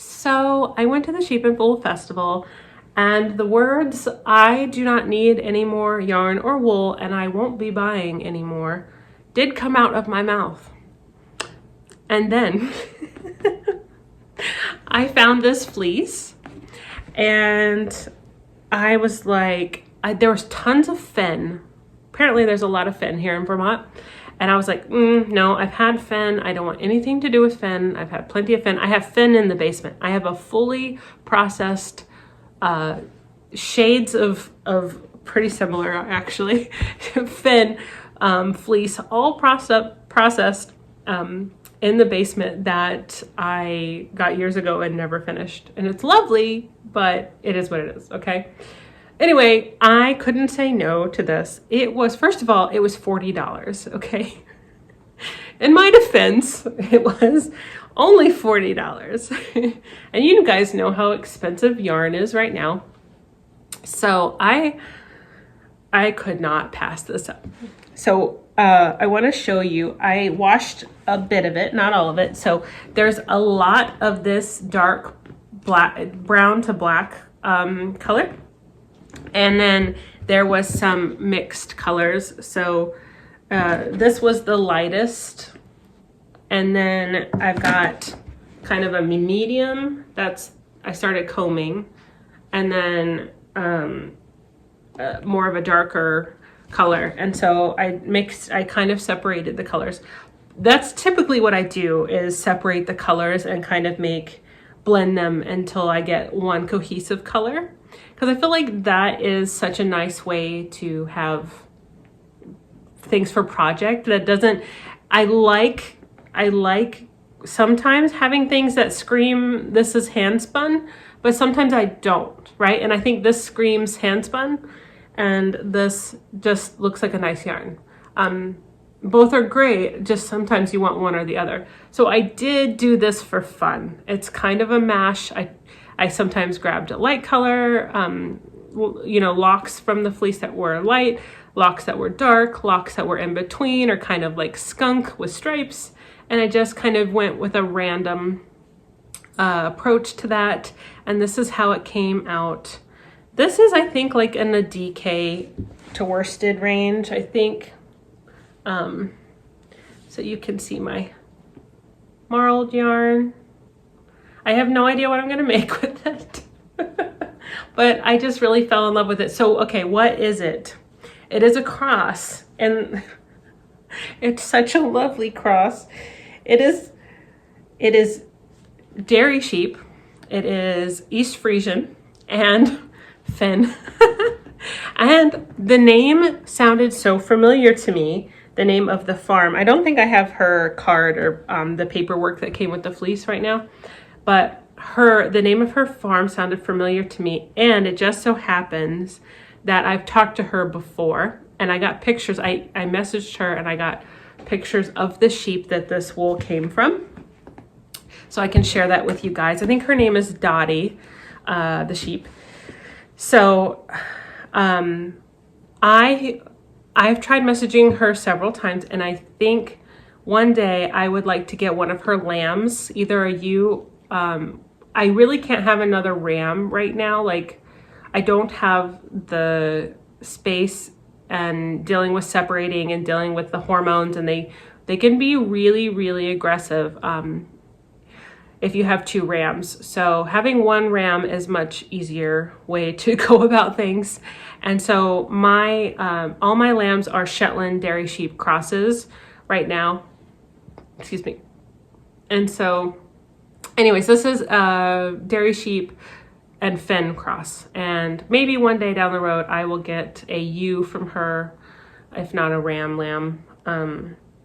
So I went to the Sheep and Wool Festival, and the words, "I do not need any more yarn or wool and I won't be buying anymore," did come out of my mouth. And then I found this fleece, and I was like, there was tons of fen. Apparently there's a lot of fen here in Vermont. And I was like, no, I've had fen. I don't want anything to do with fen. I've had plenty of fen. I have fen in the basement. I have a fully processed shades of pretty similar, actually, fen fleece, all processed in the basement that I got years ago and never finished. And it's lovely, but it is what it is, okay? Anyway, I couldn't say no to this. It was, first of all, it was $40, okay? In my defense, it was only $40. And you guys know how expensive yarn is right now. So I could not pass this up. So I want to show you, I washed a bit of it, not all of it. So there's a lot of this dark black, brown to black color. And then there was some mixed colors. So this was the lightest. And then I've got kind of a medium that's, I started combing. And then more of a darker color. And so I kind of separated the colors. That's typically what I do, is separate the colors and kind of blend them until I get one cohesive color. Because I feel like that is such a nice way to have things for project that doesn't, I like sometimes having things that scream, this is hand spun, but sometimes I don't, right? And I think this screams hand spun, and this just looks like a nice yarn. Both are great, just sometimes you want one or the other. So I did do this for fun. It's kind of a mash. I sometimes grabbed a light color, you know, locks from the fleece that were light, locks that were dark, locks that were in between, or kind of like skunk with stripes. And I just kind of went with a random approach to that. And this is how it came out. This is, I think, like in the DK to worsted range, I think. So you can see my marled yarn. I have no idea what I'm going to make with it, but I just really fell in love with it. So, okay, what is it? It is a cross, and it's such a lovely cross. It is dairy sheep. It is East Frisian and fen. And the name sounded so familiar to me, the name of the farm. I don't think I have her card or the paperwork that came with the fleece right now. But the name of her farm sounded familiar to me, and it just so happens that I've talked to her before, and I got pictures. I messaged her, and I got pictures of the sheep that this wool came from. So I can share that with you guys. I think her name is Dottie, the sheep. So I've tried messaging her several times, and I think one day I would like to get one of her lambs, either a ewe. I really can't have another ram right now. Like, I don't have the space, and dealing with separating and dealing with the hormones, and they can be really, really aggressive if you have two rams. So having one ram is much easier way to go about things. And so all my lambs are Shetland dairy sheep crosses right now. Excuse me. And so anyways, this is dairy sheep and fen cross. And maybe one day down the road, I will get a ewe from her, if not a ram lamb,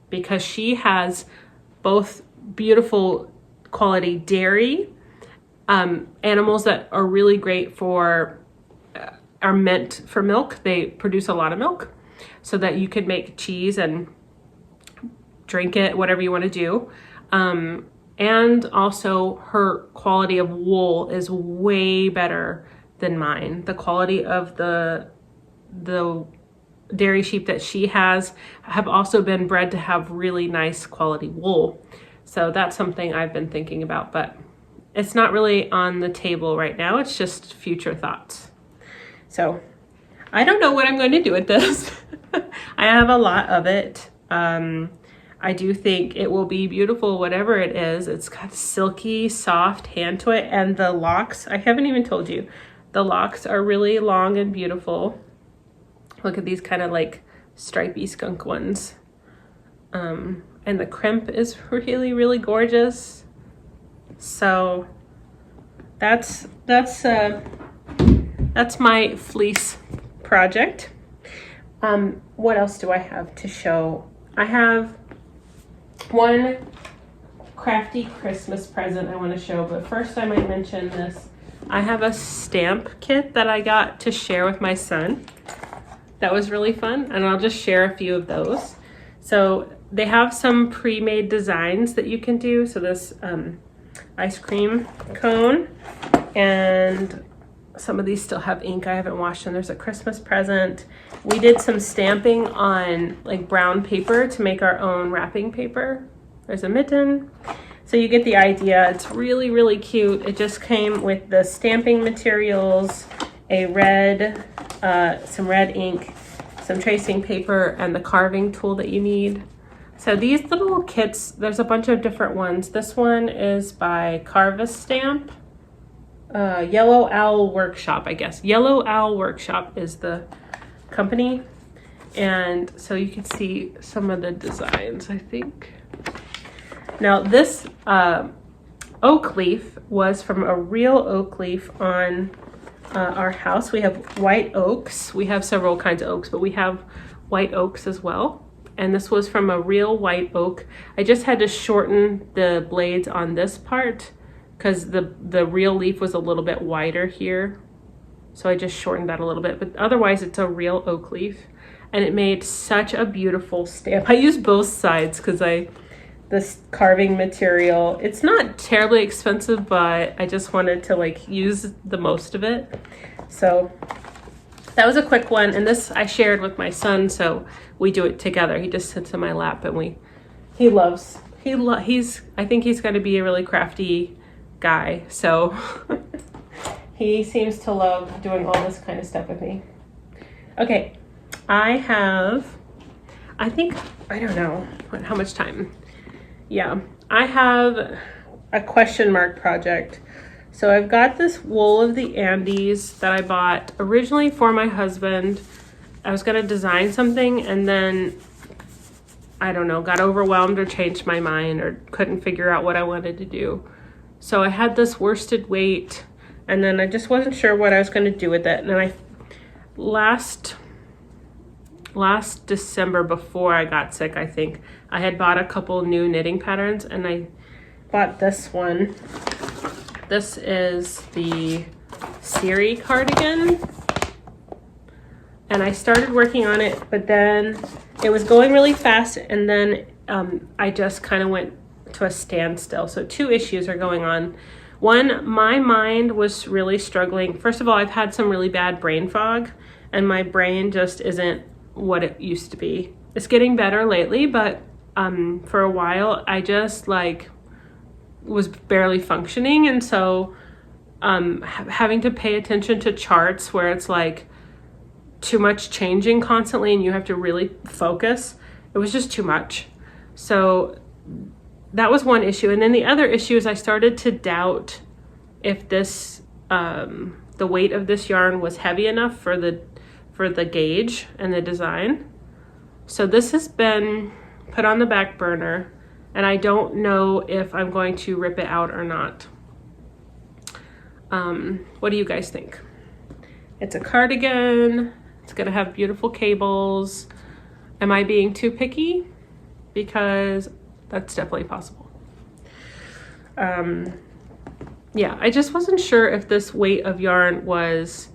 because she has both beautiful quality dairy animals that are really great are meant for milk. They produce a lot of milk so that you could make cheese and drink it, whatever you want to do. And also her quality of wool is way better than mine. The quality of the dairy sheep that she has have also been bred to have really nice quality wool. So that's something I've been thinking about. But it's not really on the table right now. It's just future thoughts. So I don't know what I'm going to do with this. I have a lot of it. I do think it will be beautiful, whatever it is. It's got silky, soft hand to it. And the locks, I haven't even told you, the locks are really long and beautiful. Look at these kind of like stripy skunk ones. And the crimp is really, really gorgeous. So that's my fleece project. What else do I have to show? I have one crafty Christmas present I want to show, but first I might mention this. I have a stamp kit that I got to share with my son. That was really fun, and I'll just share a few of those. So they have some pre-made designs that you can do. So this ice cream cone, and some of these still have ink. I haven't washed them. There's a Christmas present. We did some stamping on like brown paper to make our own wrapping paper. There's a mitten. So you get the idea. It's really, really cute. It just came with the stamping materials, a red, some red ink, some tracing paper, and the carving tool that you need. So these little kits, there's a bunch of different ones. This one is by Carvis Stamp. Yellow Owl Workshop, I guess. Yellow Owl Workshop is the company. And so you can see some of the designs, I think. Now this oak leaf was from a real oak leaf on our house. We have white oaks. We have several kinds of oaks, but we have white oaks as well. And this was from a real white oak. I just had to shorten the blades on this part because the real leaf was a little bit wider here. So I just shortened that a little bit, but otherwise it's a real oak leaf. And it made such a beautiful stamp. I used both sides because this carving material, it's not terribly expensive, but I just wanted to like use the most of it. So that was a quick one. And this I shared with my son, so we do it together. He just sits in my lap and I think he's going to be a really crafty guy. So he seems to love doing all this kind of stuff with me. Okay. I don't know how much time. Yeah, I have a question mark project. So I've got this wool of the Andes that I bought originally for my husband. I was gonna design something and then, I don't know, got overwhelmed or changed my mind or couldn't figure out what I wanted to do. So I had this worsted weight and then I just wasn't sure what I was gonna do with it. And then last December before I got sick, I think, I had bought a couple new knitting patterns and I bought this one. This is the Siri cardigan. And I started working on it, but then it was going really fast and then I just kind of went to a standstill. So two issues are going on. One, my mind was really struggling. First of all, I've had some really bad brain fog and my brain just isn't what it used to be. It's getting better lately, but for a while I just like was barely functioning, and so having to pay attention to charts where it's like too much changing constantly and you have to really focus, it was just too much. So that was one issue. And then the other issue is I started to doubt if this the weight of this yarn was heavy enough for the gauge and the design. So this has been put on the back burner and I don't know if I'm going to rip it out or not. What do you guys think? It's a cardigan. It's gonna have beautiful cables. Am I being too picky? Because that's definitely possible. Yeah, I just wasn't sure if this weight of yarn was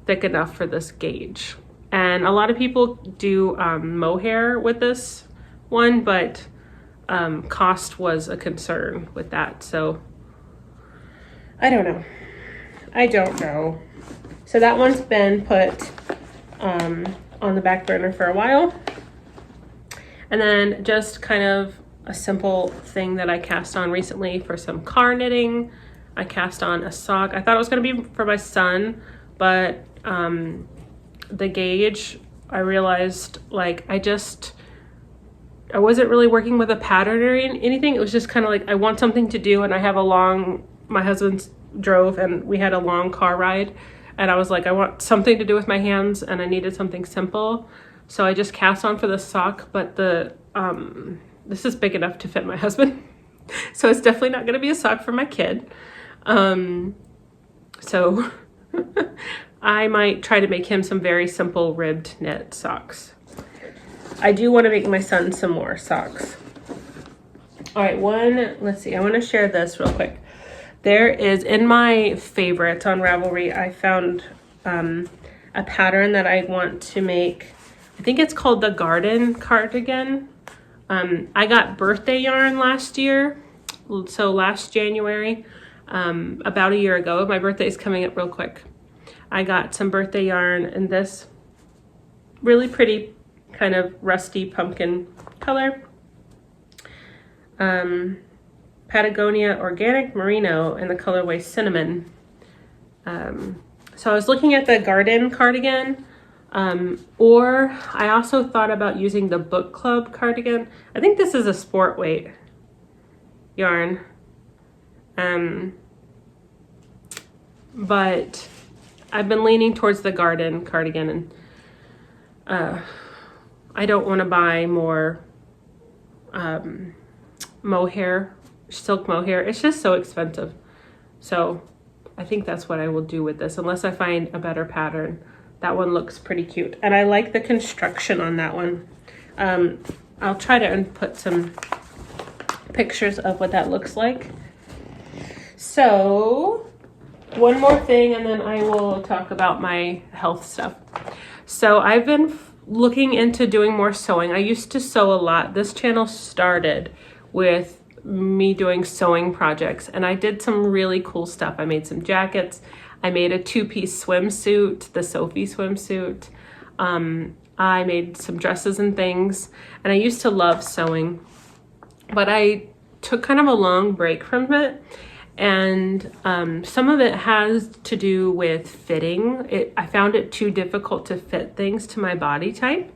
thick enough for this gauge. And a lot of people do mohair with this one, but cost was a concern with that. So I don't know. So that one's been put on the back burner for a while. And then just kind of a simple thing that I cast on recently for some car knitting. I cast on a sock. I thought it was going to be for my son, but the gauge, I realized like I wasn't really working with a pattern or anything. It was just kind of like I want something to do, and I have my husband drove and we had a long car ride, and I was like, I want something to do with my hands and I needed something simple. So I just cast on for the sock, but this is big enough to fit my husband. So it's definitely not going to be a sock for my kid. So I might try to make him some very simple ribbed knit socks. I do want to make my son some more socks. All right, let's see. I want to share this real quick. There is, in my favorites on Ravelry, I found a pattern that I want to make. I think it's called the garden cardigan. I got birthday yarn last year. So last January, about a year ago. My birthday is coming up real quick. I got some birthday yarn in this really pretty kind of rusty pumpkin color. Patagonia Organic Merino in the colorway Cinnamon. So I was looking at the garden cardigan, or I also thought about using the book club cardigan. I think this is a sport weight yarn. But I've been leaning towards the garden cardigan, and I don't want to buy more mohair, silk mohair. It's just so expensive. So I think that's what I will do with this, unless I find a better pattern. That one looks pretty cute, and I like the construction on that one. I'll try to put some pictures of what that looks like. So one more thing, and then I will talk about my health stuff. So I've been looking into doing more sewing. I used to sew a lot. This channel started with me doing sewing projects, and I did some really cool stuff. I made some jackets. I made a 2-piece swimsuit, the Sophie swimsuit. I made some dresses and things, and I used to love sewing, but I took kind of a long break from it. And some of it has to do with fitting. I found it too difficult to fit things to my body type.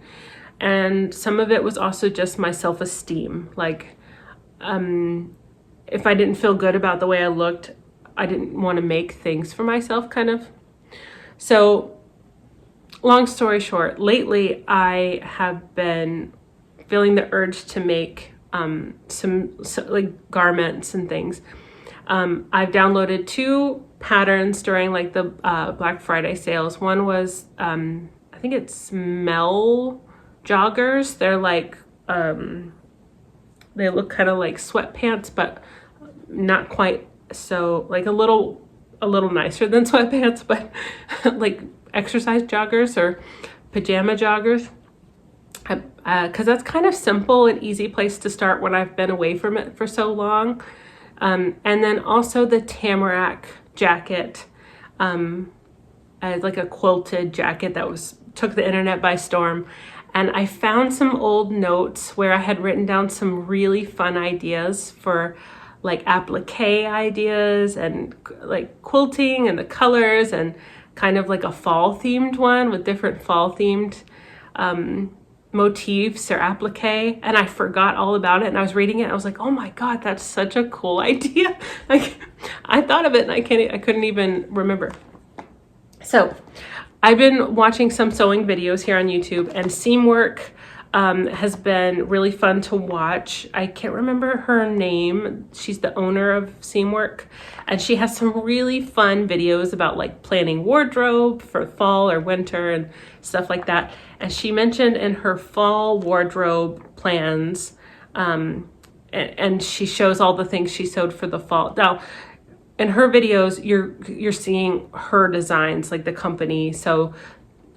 And some of it was also just my self-esteem. Like, if I didn't feel good about the way I looked, I didn't want to make things for myself, kind of. So, long story short, lately I have been feeling the urge to make some like garments and things. I've downloaded 2 patterns during like the Black Friday sales. One was, I think it's Smell joggers. They're like, they look kind of like sweatpants, but not quite so, like a little nicer than sweatpants, but like exercise joggers or pajama joggers. Because that's kind of simple and easy place to start when I've been away from it for so long. And then also the Tamarack jacket, like a quilted jacket that took the internet by storm. And I found some old notes where I had written down some really fun ideas for like applique ideas and like quilting and the colors, and kind of like a fall themed one with different fall themed motifs or applique, and I forgot all about it, and I was reading it, I was like, oh my god, that's such a cool idea. Like, I thought of it and I couldn't even remember. So I've been watching some sewing videos here on YouTube, and Seamwork has been really fun to watch. I can't remember her name. She's the owner of Seamwork, and she has some really fun videos about like planning wardrobe for fall or winter and stuff like that. And she mentioned in her fall wardrobe plans, and she shows all the things she sewed for the fall. Now, in her videos, you're seeing her designs, like the company. So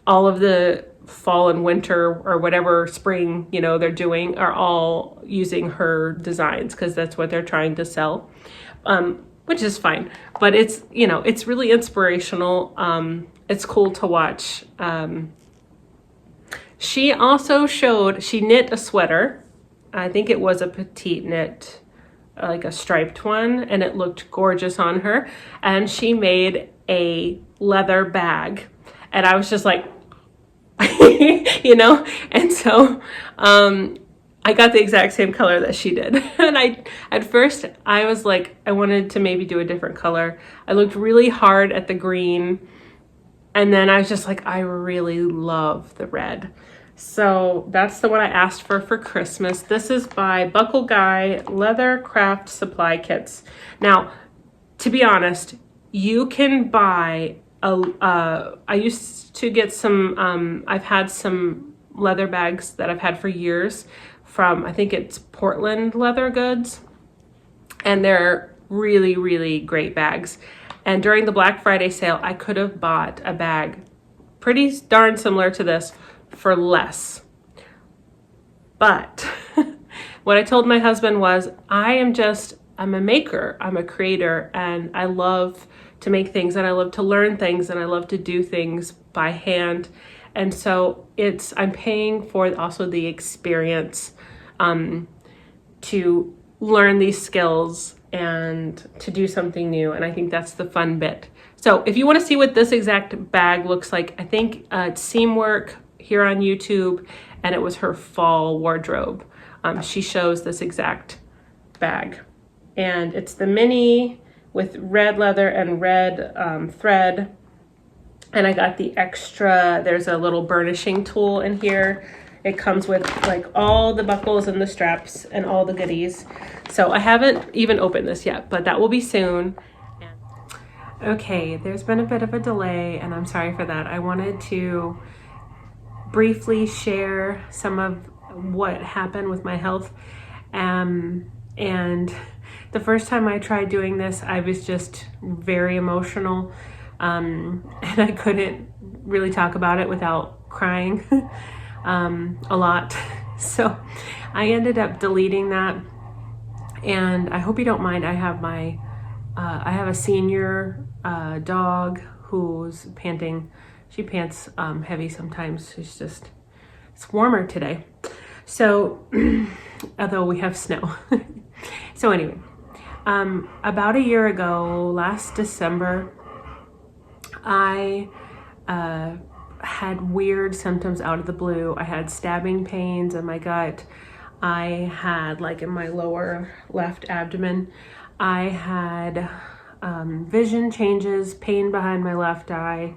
all of the fall and winter or whatever spring, they're doing are all using her designs because that's what they're trying to sell, which is fine. But it's, it's really inspirational. It's cool to watch. She also she knit a sweater. I think it was a petite knit like a striped one, and it looked gorgeous on her. And she made a leather bag, and I was just like, you know, and so I got the exact same color that she did. And at first I was like, I wanted to maybe do a different color. I looked really hard at the green, and then I was just like, I really love the red. So that's the one I asked for Christmas. This is by Buckle Guy Leather Craft Supply Kits. Now, to be honest, you can buy I used to get some, I've had some leather bags that I've had for years from, I think it's Portland Leather Goods, and they're really, really great bags. And during the Black Friday sale, I could have bought a bag pretty darn similar to this for less. But what I told my husband was, I'm a maker, I'm a creator, and I love to make things, and I love to learn things, and I love to do things by hand. And so I'm paying for also the experience to learn these skills and to do something new. And I think that's the fun bit. So if you want to see what this exact bag looks like, I think it's Seamwork here on YouTube, and it was her fall wardrobe. She shows this exact bag, and it's the mini with red leather and red thread. And I got the extra, there's a little burnishing tool in here. It comes with like all the buckles and the straps and all the goodies. So I haven't even opened this yet, but that will be soon. Okay, there's been a bit of a delay, and I'm sorry for that. I wanted to briefly share some of what happened with my health. And the first time I tried doing this, I was just very emotional. And I couldn't really talk about it without crying a lot. So I ended up deleting that. And I hope you don't mind. I have I have a senior dog who's panting. She pants heavy sometimes. It's warmer today. So, although we have snow. So anyway, about a year ago, last December, I had weird symptoms out of the blue. I had stabbing pains in my gut. I had, like, in my lower left abdomen, I had vision changes, pain behind my left eye.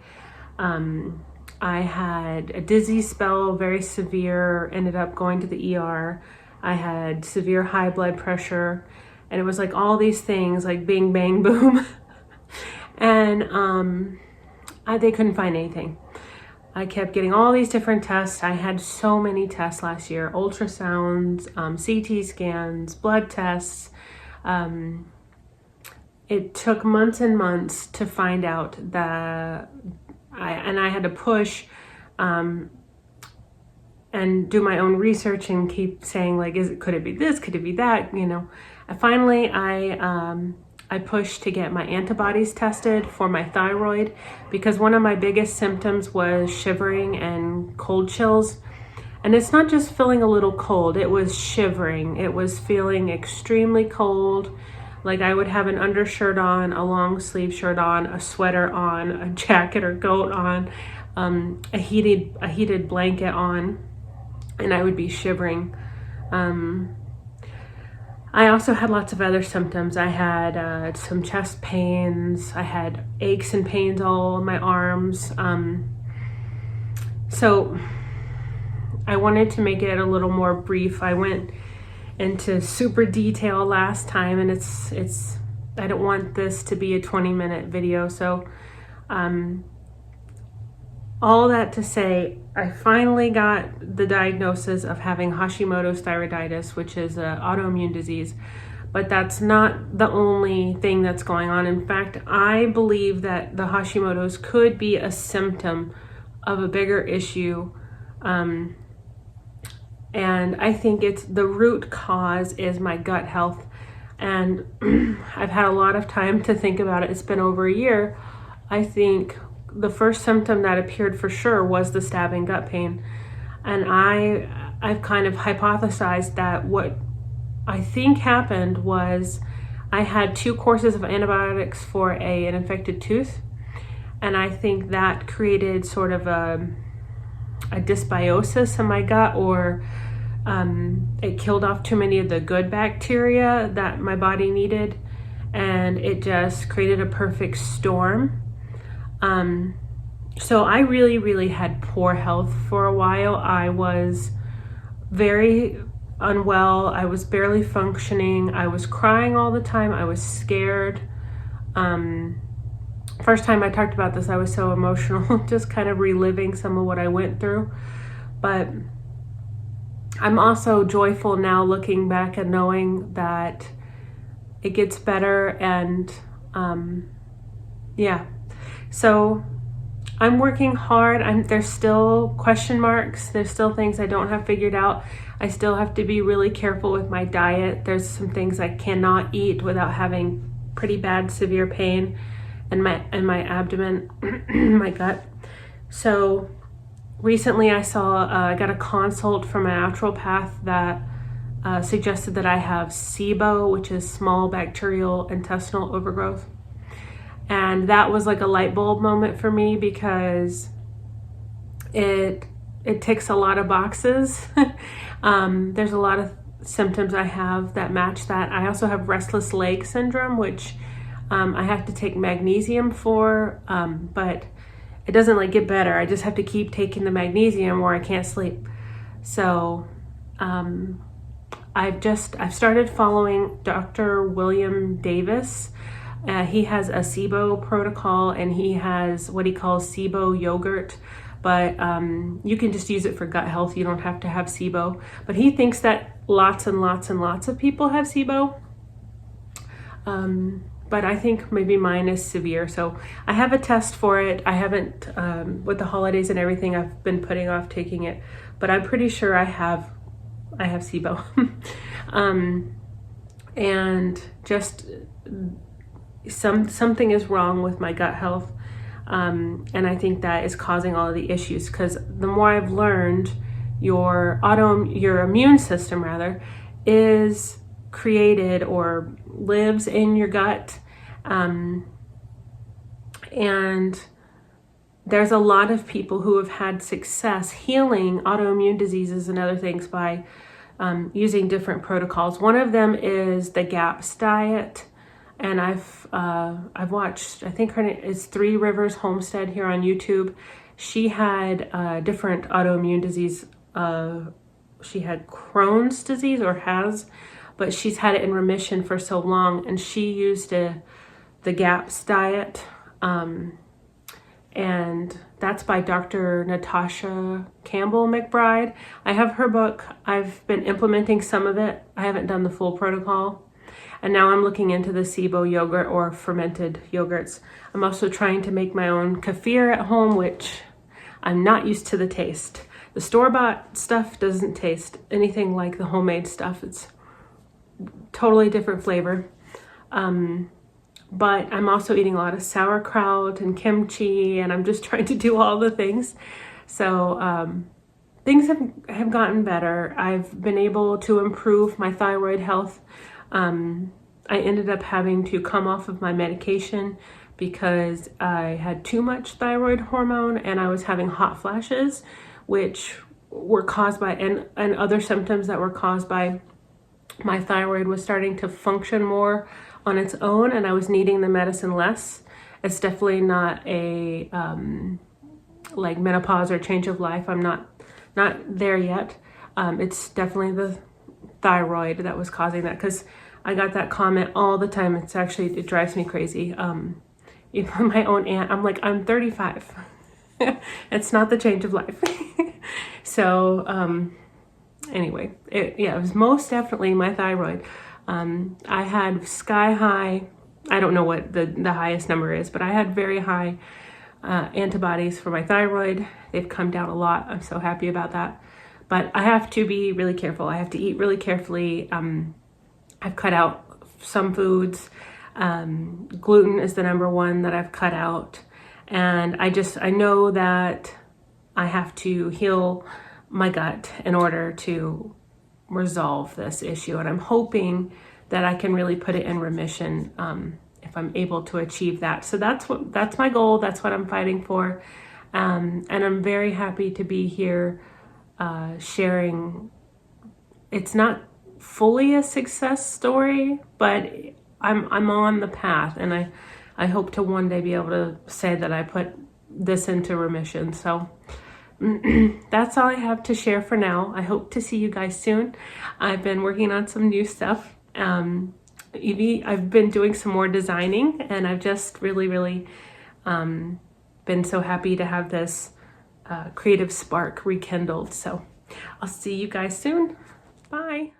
I had a dizzy spell, very severe, ended up going to the ER. I had severe high blood pressure, and it was like all these things, like bing, bang, boom. And they couldn't find anything. I kept getting all these different tests. I had so many tests last year: ultrasounds, CT scans, blood tests. It took months and months to find out that I had to push and do my own research and keep saying, like, could it be this? Could it be that? You know. And finally, I pushed to get my antibodies tested for my thyroid, because one of my biggest symptoms was shivering and cold chills. And it's not just feeling a little cold, it was shivering. It was feeling extremely cold. Like I would have an undershirt on, a long sleeve shirt on, a sweater on, a jacket or coat on, a heated blanket on, and I would be shivering. I also had lots of other symptoms. I had some chest pains. I had aches and pains all in my arms. So I wanted to make it a little more brief. I went into super detail last time, and it's I don't want this to be a 20-minute video. So all that to say, I finally got the diagnosis of having Hashimoto's thyroiditis, which is an autoimmune disease, but that's not the only thing that's going on. In fact, I believe that the Hashimoto's could be a symptom of a bigger issue. And I think it's the root cause is my gut health. And I've had a lot of time to think about it. It's been over a year. I think the first symptom that appeared for sure was the stabbing gut pain. And I've kind of hypothesized that what I think happened was I had 2 courses of antibiotics for an infected tooth, and I think that created sort of a dysbiosis in my gut, or it killed off too many of the good bacteria that my body needed, and it just created a perfect storm. So I really had poor health for a while. I was very unwell. I was barely functioning. I was crying all the time. I was scared. First time I talked about this, I was so emotional, just kind of reliving some of what I went through. But I'm also joyful now looking back and knowing that it gets better, and yeah. So I'm working hard. There's still question marks. There's still things I don't have figured out. I still have to be really careful with my diet. There's some things I cannot eat without having pretty bad, severe pain in my abdomen, my gut. So recently I got a consult from a naturopath that suggested that I have SIBO, which is small bacterial intestinal overgrowth. And that was like a light bulb moment for me, because it ticks a lot of boxes. There's a lot of symptoms I have that match that. I also have restless leg syndrome, which I have to take magnesium for, but it doesn't like get better. I just have to keep taking the magnesium or I can't sleep. So I've started following Dr. William Davis. He has a SIBO protocol, and he has what he calls SIBO yogurt, but you can just use it for gut health. You don't have to have SIBO, but he thinks that lots and lots and lots of people have SIBO. But I think maybe mine is severe. So I have a test for it. I haven't, with the holidays and everything, I've been putting off taking it, but I'm pretty sure I have SIBO. And just something is wrong with my gut health. And I think that is causing all of the issues, because the more I've learned, your immune system rather is created or lives in your gut. And there's a lot of people who have had success healing autoimmune diseases and other things by using different protocols. One of them is the GAPS diet. And I've watched, I think her name is 3 Rivers Homestead here on YouTube. She had different autoimmune disease. She had Crohn's disease, or has, but she's had it in remission for so long, and she used the GAPS diet, and that's by Dr. Natasha Campbell McBride. I have her book. I've been implementing some of it. I haven't done the full protocol, and now I'm looking into the SIBO yogurt or fermented yogurts. I'm also trying to make my own kefir at home, which I'm not used to the taste. The store-bought stuff doesn't taste anything like the homemade stuff. It's totally different flavor. But I'm also eating a lot of sauerkraut and kimchi, and I'm just trying to do all the things. So things have gotten better. I've been able to improve my thyroid health. I ended up having to come off of my medication because I had too much thyroid hormone, and I was having hot flashes, which were caused by, and other symptoms that were caused by my thyroid was starting to function more on its own, and I was needing the medicine less. It's definitely not a like menopause or change of life. I'm not there yet. It's definitely the thyroid that was causing that, because I got that comment all the time. It drives me crazy. Even my own aunt, I'm like, I'm 35. It's not the change of life. So anyway, it was most definitely my thyroid. I had sky high, I don't know what the highest number is, but I had very high antibodies for my thyroid. They've come down a lot. I'm so happy about that. But I have to be really careful. I have to eat really carefully. I've cut out some foods. Gluten is the number one that I've cut out. And I know that I have to heal my gut in order to resolve this issue. And I'm hoping that I can really put it in remission if I'm able to achieve that. So that's my goal. That's what I'm fighting for. And I'm very happy to be here sharing. It's not fully a success story, but I'm on the path, and I hope to one day be able to say that I put this into remission. So that's all I have to share for now. I hope to see you guys soon. I've been working on some new stuff. I've been doing some more designing, and I've just really been so happy to have this creative spark rekindled. So I'll see you guys soon. Bye.